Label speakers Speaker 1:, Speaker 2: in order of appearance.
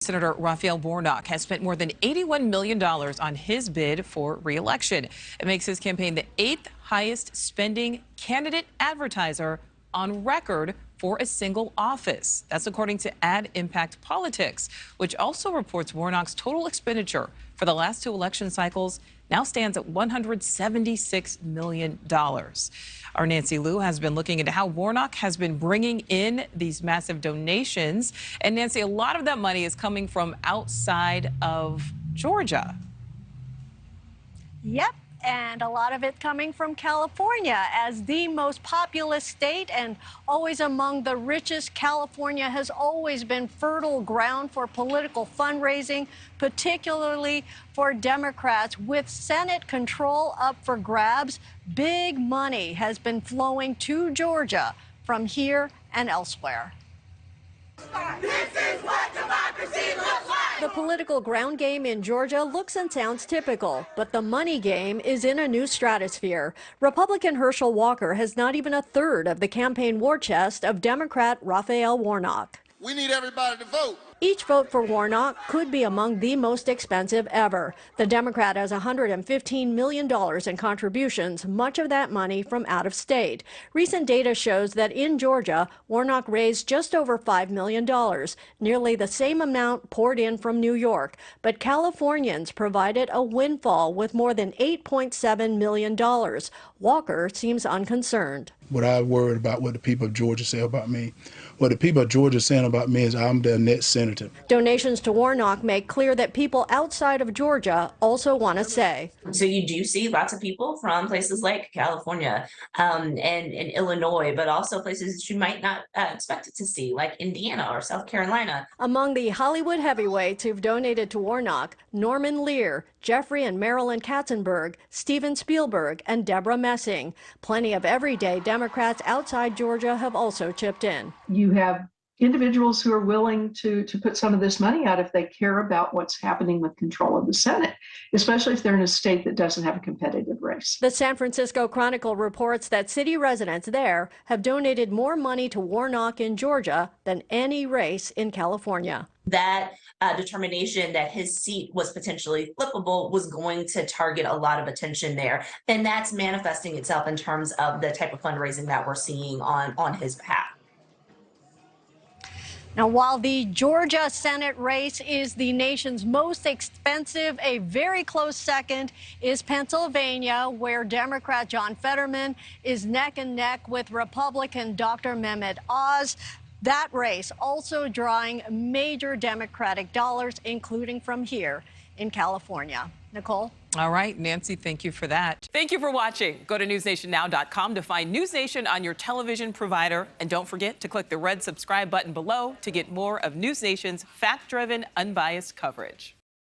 Speaker 1: Senator Raphael Warnock has spent more than $81 million on his bid for re-election. It makes his campaign the 8th highest spending candidate advertiser on record for a single office. That's according to Ad Impact Politics, which also reports Warnock's total expenditure for the last 2 election cycles now stands at $176 million. Our Nancy Liu has been looking into how Warnock has been bringing in these massive donations. And Nancy, a lot of that money is coming from outside of Georgia.
Speaker 2: Yep. And a lot of it coming from California. As the most populous state and always among the richest, California has always been fertile ground for political fundraising, particularly for Democrats. With Senate control up for grabs, big money has been flowing to Georgia from here and elsewhere.
Speaker 3: This is what democracy looks like.
Speaker 2: The political ground game in Georgia looks and sounds typical, but the money game is in a new stratosphere. Republican Herschel Walker has not even a third of the campaign war chest of Democrat Raphael Warnock.
Speaker 4: We need everybody to vote.
Speaker 2: Each vote for Warnock could be among the most expensive ever. The Democrat has $115 million in contributions, much of that money from out of state. Recent data shows that in Georgia, Warnock raised just over $5 million, nearly the same amount poured in from New York. But Californians provided a windfall with more than $8.7 million. Walker seems unconcerned.
Speaker 5: What I worried about what the people of Georgia say about me. What the people of Georgia are saying about me is I'm their next senator.
Speaker 2: Donations to Warnock make clear that people outside of Georgia also want to say.
Speaker 6: So you do see lots of people from places like California and Illinois, but also places that you might not expect to see, like Indiana or South Carolina.
Speaker 2: Among the Hollywood heavyweights who've donated to Warnock, Norman Lear, Jeffrey and Marilyn Katzenberg, Steven Spielberg, and Deborah Messing. Plenty of everyday Democrats outside Georgia have also chipped in.
Speaker 7: You have individuals who are willing to put some of this money out if they care about what's happening with control of the Senate, especially if they're in a state that doesn't have a competitive race.
Speaker 2: The San Francisco Chronicle reports that city residents there have donated more money to Warnock in Georgia than any race in California.
Speaker 6: That determination that his seat was potentially flippable was going to target a lot of attention there. And that's manifesting itself in terms of the type of fundraising that we're seeing on his behalf.
Speaker 2: Now, while the Georgia Senate race is the nation's most expensive, a very close second is Pennsylvania, where Democrat John Fetterman is neck and neck with Republican Dr. Mehmet Oz. That race also drawing major Democratic dollars, including from here in California. Nichole?
Speaker 1: All right, Nancy, thank you for that. Thank you for watching. Go to newsnationnow.com to find NewsNation on your television provider. And don't forget to click the red subscribe button below to get more of NewsNation's fact-driven, unbiased coverage.